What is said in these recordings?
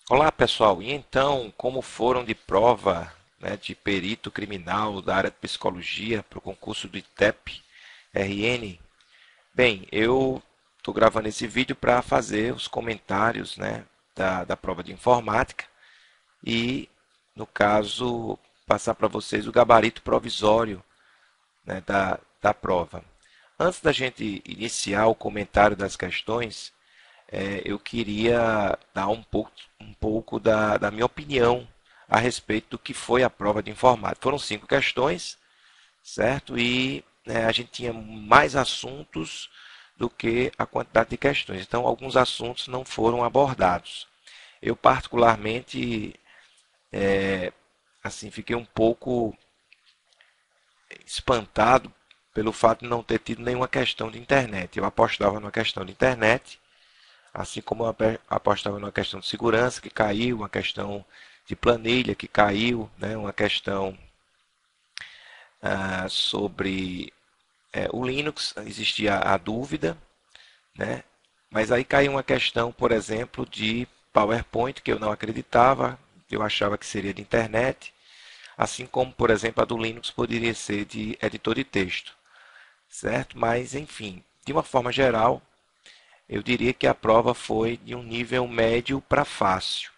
Olá pessoal, e então como foram de prova, né, de perito criminal da área de psicologia para o concurso do ITEP RN? Bem, eu estou gravando esse vídeo para fazer os comentários, né, da prova de informática e, no caso, passar para vocês o gabarito provisório, né, da prova. Antes da gente iniciar o comentário das questões, eu queria dar um pouco da minha opinião a respeito do que foi a prova de informática. Foram 5 questões, certo? E a gente tinha mais assuntos do que a quantidade de questões. Então, alguns assuntos não foram abordados. Eu, particularmente, assim, fiquei um pouco espantado pelo fato de não ter tido nenhuma questão de internet. Eu apostava numa questão de internet, assim como eu apostava numa questão de segurança que caiu, uma questão de planilha que caiu, né, uma questão sobre o Linux, existia a dúvida, né, mas aí caiu uma questão, por exemplo, de PowerPoint, que eu não acreditava, eu achava que seria de internet, assim como, por exemplo, a do Linux poderia ser de editor de texto, certo? Mas, enfim, de uma forma geral, eu diria que a prova foi de um nível médio para fácil,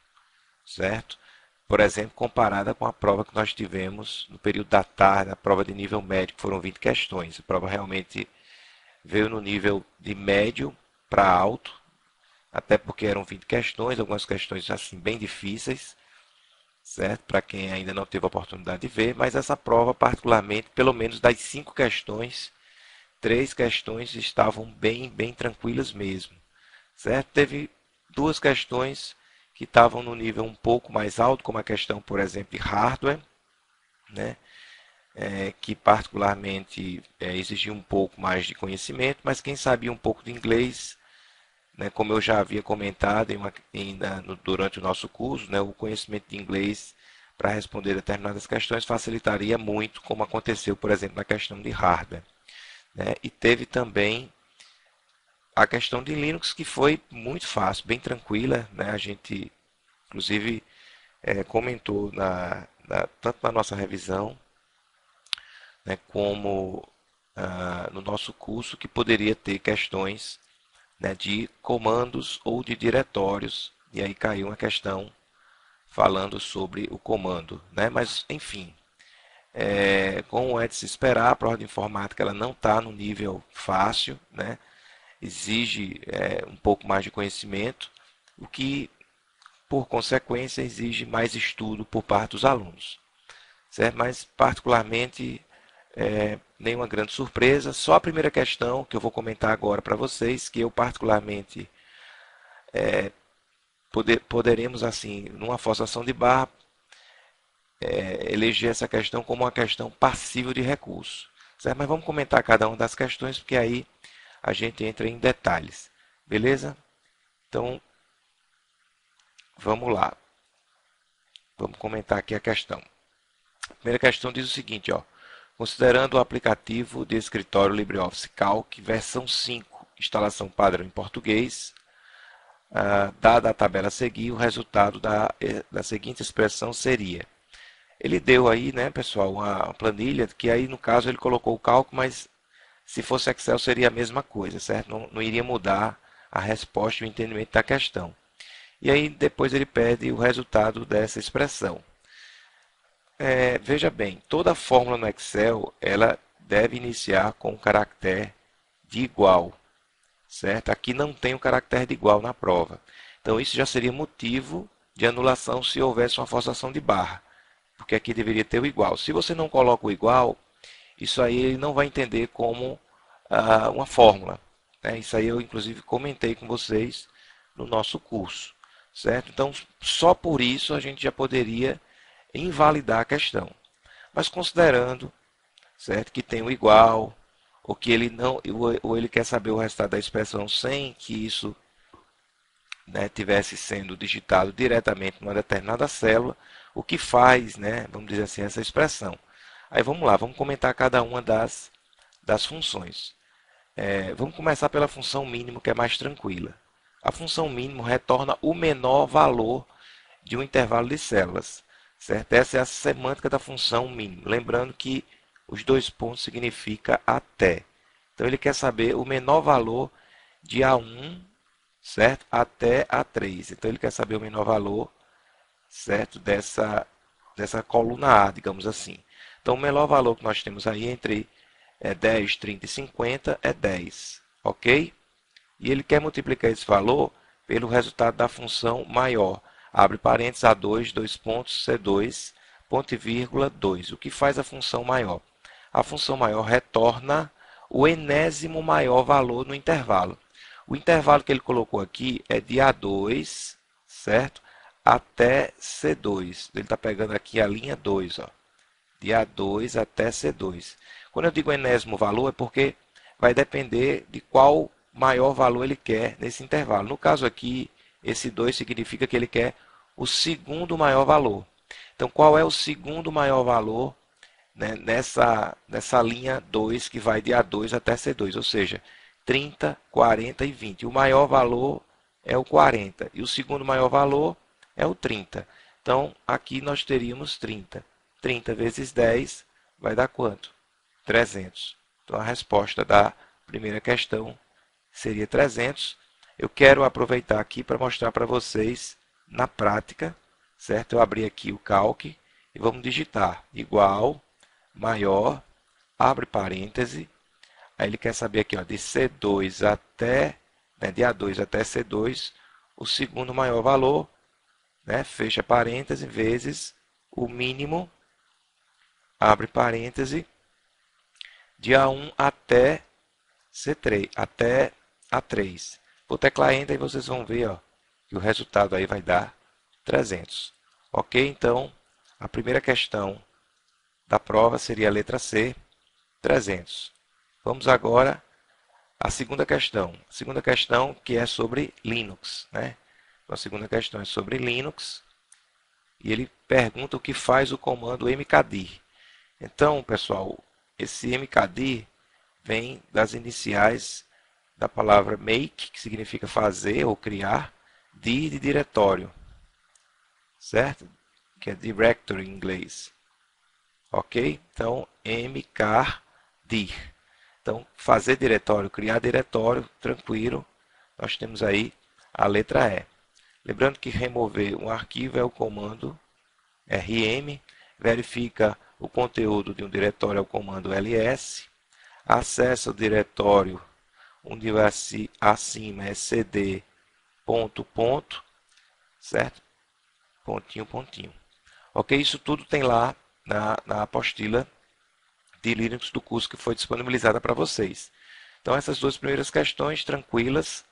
certo? Por exemplo, comparada com a prova que nós tivemos no período da tarde, a prova de nível médio, que foram 20 questões. A prova realmente veio no nível de médio para alto, até porque eram 20 questões, algumas questões assim bem difíceis, certo? Para quem ainda não teve a oportunidade de ver, mas essa prova, particularmente, pelo menos das 5 questões, 3 questões estavam bem tranquilas mesmo, certo? Teve 2 questões que estavam no nível um pouco mais alto, como a questão, por exemplo, de hardware, né? Que particularmente exigia um pouco mais de conhecimento, mas quem sabia um pouco de inglês, né, como eu já havia comentado durante o nosso curso, né, o conhecimento de inglês para responder determinadas questões facilitaria muito, como aconteceu, por exemplo, na questão de hardware, né? E teve também a questão de Linux, que foi muito fácil, bem tranquila, né? A gente, inclusive, comentou tanto na nossa revisão, né, como no nosso curso, que poderia ter questões, né, de comandos ou de diretórios, e aí caiu uma questão falando sobre o comando, né? Mas, enfim, como é de se esperar, a prova de informática ela não está no nível fácil, né? Exige um pouco mais de conhecimento, o que, por consequência, exige mais estudo por parte dos alunos, certo? Mas, particularmente, nenhuma grande surpresa. Só a primeira questão que eu vou comentar agora para vocês, que eu particularmente poderemos, assim, numa forçação de barra, eleger essa questão como uma questão passível de recurso, certo? Mas vamos comentar cada uma das questões, porque aí a gente entra em detalhes, beleza? Então, vamos lá. Vamos comentar aqui a questão. A primeira questão diz o seguinte, ó. Considerando o aplicativo de escritório LibreOffice Calc, versão 5, instalação padrão em português, dada a tabela a seguir, o resultado da seguinte expressão seria. Ele deu aí, né, pessoal, uma planilha, que aí no caso ele colocou o cálculo, mas se fosse Excel seria a mesma coisa, certo? Não iria mudar a resposta e o entendimento da questão. E aí depois ele pede o resultado dessa expressão. Veja bem, toda fórmula no Excel ela deve iniciar com o caractere de igual, certo? Aqui não tem o caractere de igual na prova. Então isso já seria motivo de anulação se houvesse uma forçação de barra, porque aqui deveria ter o igual. Se você não coloca o igual, isso aí ele não vai entender como uma fórmula, né? Isso aí eu inclusive comentei com vocês no nosso curso, certo? Então só por isso a gente já poderia invalidar a questão. Mas considerando, certo, que tem o igual, ou que ele não, ou ele quer saber o resultado da expressão sem que isso, né, tivesse sendo digitado diretamente numa determinada célula, o que faz, né, vamos dizer assim, essa expressão. Aí vamos lá, vamos comentar cada uma das funções. Vamos começar pela função mínimo, que é mais tranquila. A função mínimo retorna o menor valor de um intervalo de células, certo? Essa é a semântica da função mínimo. Lembrando que os dois pontos significa até. Então ele quer saber o menor valor de A1, certo? Até A3. Então ele quer saber o menor valor, certo? Dessa coluna A, digamos assim. Então o menor valor que nós temos aí entre 10, 30 e 50 é 10, ok? E ele quer multiplicar esse valor pelo resultado da função maior. Abre parênteses, A2, dois pontos, C2, ponto e vírgula, 2. O que faz a função maior? A função maior retorna o enésimo maior valor no intervalo. O intervalo que ele colocou aqui é de A2, certo? Até C2. Ele está pegando aqui a linha 2, ó, de A2 até C2. Quando eu digo enésimo valor, é porque vai depender de qual maior valor ele quer nesse intervalo. No caso aqui, esse 2 significa que ele quer o segundo maior valor. Então, qual é o segundo maior valor, né, nessa linha 2 que vai de A2 até C2? Ou seja, 30, 40 e 20. O maior valor é o 40 e o segundo maior valor é o 30. Então, aqui nós teríamos 30. 30 vezes 10 vai dar quanto? 300. Então, a resposta da primeira questão seria 300. Eu quero aproveitar aqui para mostrar para vocês na prática, certo? Eu abri aqui o calc e vamos digitar igual, maior, abre parêntese. Aí ele quer saber aqui, ó, de C2 até, né, de A2 até C2, o segundo maior valor, né, fecha parêntese, vezes o mínimo, abre parêntese, de A1 até C3, até A3. Vou teclar Enter e vocês vão ver, ó, que o resultado aí vai dar 300. Ok? Então, a primeira questão da prova seria a letra C, 300. Vamos agora à segunda questão. A segunda questão que é sobre Linux, né? Então, a segunda questão é sobre Linux e ele pergunta o que faz o comando mkdir. Então, pessoal, esse mkdir vem das iniciais da palavra make, que significa fazer ou criar, dir de diretório, certo? Que é directory em inglês. Ok? Então, mkdir. Então, fazer diretório, criar diretório, tranquilo. Nós temos aí a letra E. Lembrando que remover um arquivo é o comando rm, verifica o conteúdo de um diretório é o comando ls, acessa o diretório onde acima é cd ponto ponto, certo? Pontinho, pontinho. Ok? Isso tudo tem lá na apostila de Linux do curso que foi disponibilizada para vocês. Então, essas duas primeiras questões tranquilas,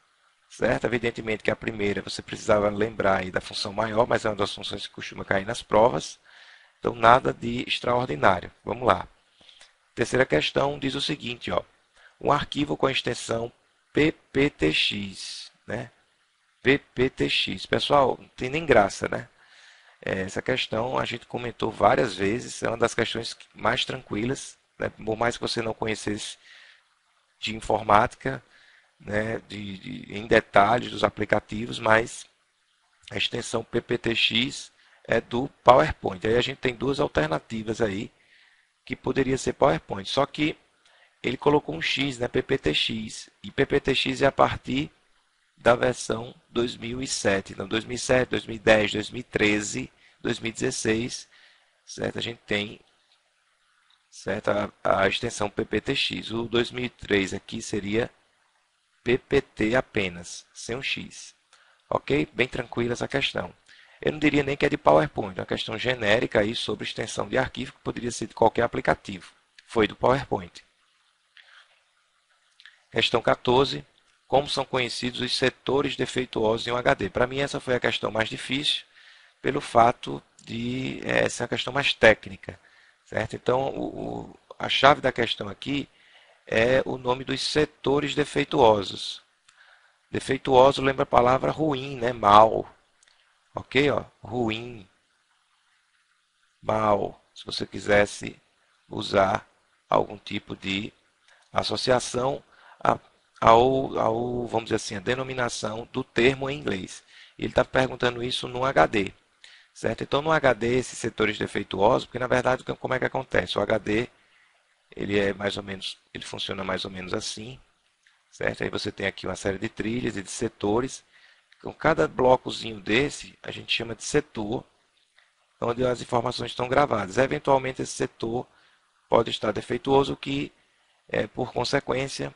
certo? Evidentemente que a primeira você precisava lembrar aí da função maior, mas é uma das funções que costuma cair nas provas. Então, nada de extraordinário. Vamos lá. Terceira questão diz o seguinte, ó, um arquivo com a extensão pptx, né? pptx. Pessoal, não tem nem graça, né? Essa questão a gente comentou várias vezes, é uma das questões mais tranquilas, né? Por mais que você não conhecesse de informática, né? Em detalhes dos aplicativos, mas a extensão pptx é do PowerPoint. Aí a gente tem duas alternativas aí, que poderia ser PowerPoint, só que ele colocou um X, né, PPTX, e PPTX é a partir da versão 2007, então 2007, 2010, 2013, 2016, certo? A gente tem, certo, a extensão PPTX. O 2003 aqui seria PPT apenas, sem um X. Ok? Bem tranquila essa questão. Eu não diria nem que é de PowerPoint, é uma questão genérica aí sobre extensão de arquivo, que poderia ser de qualquer aplicativo. Foi do PowerPoint. Questão 14. Como são conhecidos os setores defeituosos em um HD? Para mim, essa foi a questão mais difícil, pelo fato de ser uma questão mais técnica. Certo? Então, a chave da questão aqui é o nome dos setores defeituosos. Defeituoso lembra a palavra ruim, né? Mal. Ok? Ó, ruim, mal. Se você quisesse usar algum tipo de associação vamos dizer assim, a denominação do termo em inglês. Ele está perguntando isso no HD. certo? Então, no HD, esses setores defeituosos, porque na verdade, como é que acontece? O HD, ele é mais ou menos, ele funciona mais ou menos assim, certo? Aí você tem aqui uma série de trilhas e de setores. Com cada blocozinho desse, a gente chama de setor, onde as informações estão gravadas. Eventualmente, esse setor pode estar defeituoso, o que, por consequência,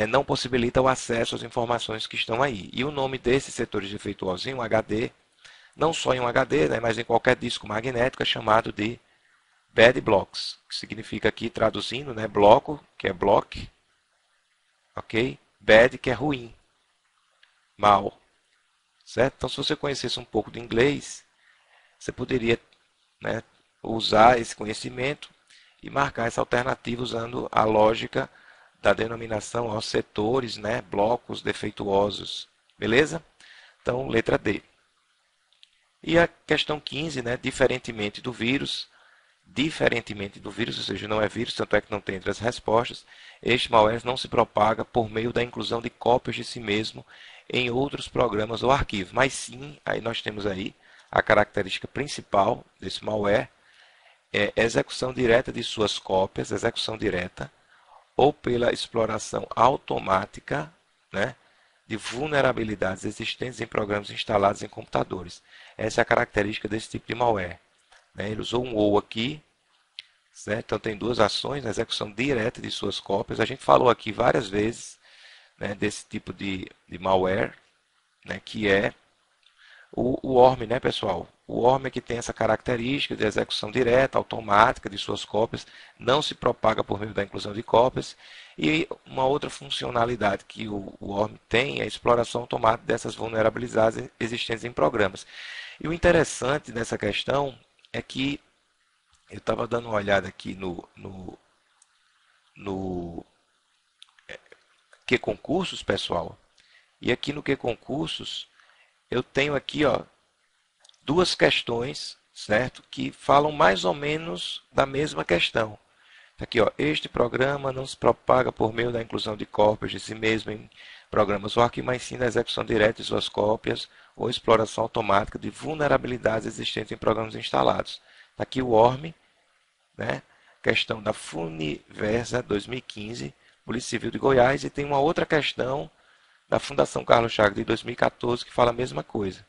não possibilita o acesso às informações que estão aí. E o nome desses setores defeituosos em um HD, não só em um HD, né, mas em qualquer disco magnético, é chamado de bad blocks, que significa aqui, traduzindo, né, bloco, que é block, ok? Bad, que é ruim, mal, certo? Então, se você conhecesse um pouco de inglês, você poderia, né, usar esse conhecimento e marcar essa alternativa usando a lógica da denominação aos setores, né, blocos defeituosos. Beleza? Então, letra D. E a questão 15, né, diferentemente do vírus, ou seja, não é vírus, tanto é que não tem entre as respostas, este malware não se propaga por meio da inclusão de cópias de si mesmo em outros programas ou arquivos, mas sim, aí nós temos aí a característica principal desse malware, é execução direta de suas cópias, execução direta, ou pela exploração automática, né, de vulnerabilidades existentes em programas instalados em computadores. Essa é a característica desse tipo de malware. Né? Ele usou um ou aqui, certo? Então tem duas ações, a execução direta de suas cópias. A gente falou aqui várias vezes, né, desse tipo de malware, né, que é o worm, né, pessoal? O worm é que tem essa característica de execução direta, automática de suas cópias, não se propaga por meio da inclusão de cópias. E uma outra funcionalidade que o worm tem é a exploração automática dessas vulnerabilidades existentes em programas. E o interessante dessa questão é que eu estava dando uma olhada aqui no que concursos, pessoal, e aqui no que concursos eu tenho aqui, ó, duas questões, certo? Que falam mais ou menos da mesma questão. Aqui, ó, este programa não se propaga por meio da inclusão de cópias de si mesmo em programas ou arquivos, mas sim da execução direta de suas cópias ou exploração automática de vulnerabilidades existentes em programas instalados. Aqui o ORM, né? Questão da Funiversa 2015, Polícia Civil de Goiás, e tem uma outra questão da Fundação Carlos Chagas de 2014 que fala a mesma coisa.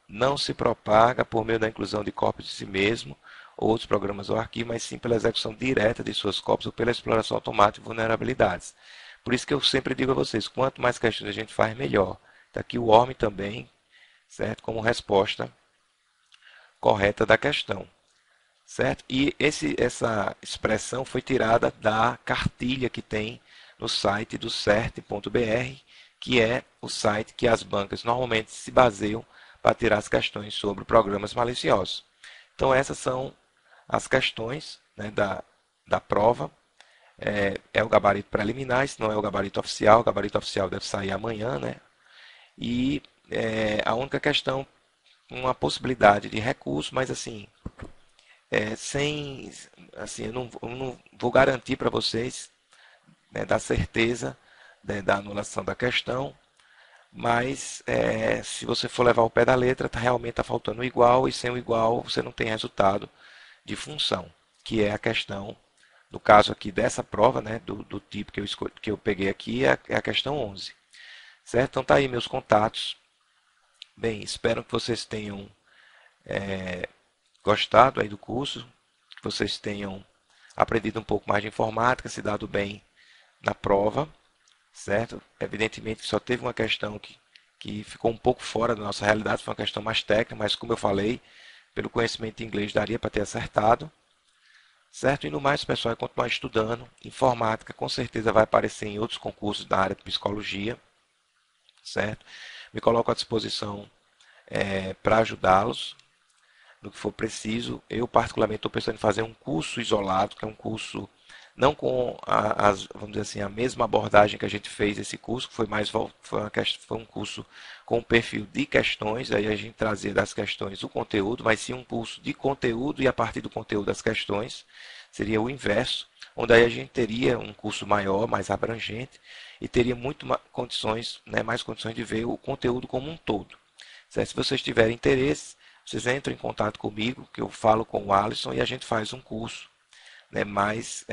Não se propaga por meio da inclusão de cópias de si mesmo ou outros programas ou arquivos, mas sim pela execução direta de suas cópias ou pela exploração automática de vulnerabilidades. Por isso que eu sempre digo a vocês, quanto mais questões a gente faz, melhor. Está aqui o ORM também, certo? Como resposta correta da questão. Certo? E essa expressão foi tirada da cartilha que tem no site do cert.br, que é o site que as bancas normalmente se baseiam para tirar as questões sobre programas maliciosos. Então, essas são as questões, né, da prova. É o gabarito preliminar, isso não é o gabarito oficial. O gabarito oficial deve sair amanhã, né? E a única questão, uma possibilidade de recurso, mas assim, sem, assim, eu não vou garantir para vocês, né, da certeza, né, da anulação da questão, mas se você for levar o pé da letra, realmente está faltando o igual, e sem o igual você não tem resultado de função, que é a questão, no caso aqui dessa prova, né, do tipo que eu peguei aqui, é a questão 11. Certo? Então tá aí meus contatos. Bem, espero que vocês tenham gostado aí do curso, que vocês tenham aprendido um pouco mais de informática, se dado bem na prova, certo? Evidentemente que só teve uma questão que ficou um pouco fora da nossa realidade, foi uma questão mais técnica, mas como eu falei, pelo conhecimento de inglês daria para ter acertado, certo? E no mais, pessoal, é continuar estudando. Informática com certeza vai aparecer em outros concursos da área de psicologia, certo? Me coloco à disposição para ajudá-los no que for preciso. Eu, particularmente, estou pensando em fazer um curso isolado, que é um curso não com vamos dizer assim, a mesma abordagem que a gente fez esse curso, que foi um curso com um perfil de questões, aí a gente trazia das questões o conteúdo, mas sim um curso de conteúdo e a partir do conteúdo das questões, seria o inverso, onde aí a gente teria um curso maior, mais abrangente, e teria muito condições, né, mais condições de ver o conteúdo como um todo. Certo? Se vocês tiverem interesse, vocês entram em contato comigo, que eu falo com o Alisson e a gente faz um curso, né, mais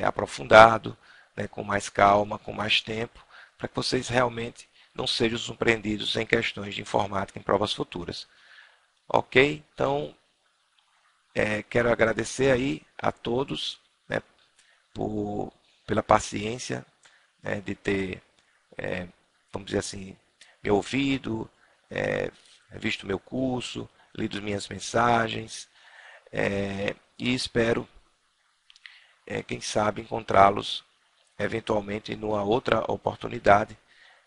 aprofundado, né, com mais calma, com mais tempo, para que vocês realmente não sejam surpreendidos em questões de informática em provas futuras. Ok? Então, quero agradecer aí a todos, né, pela paciência, né, de ter, vamos dizer assim, me ouvido, visto meu curso, lido minhas mensagens, e espero, quem sabe, encontrá-los eventualmente numa outra oportunidade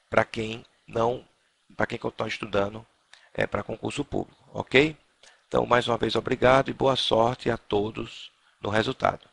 para quem não, para quem está estudando para concurso público, ok? Então, mais uma vez, obrigado e boa sorte a todos no resultado.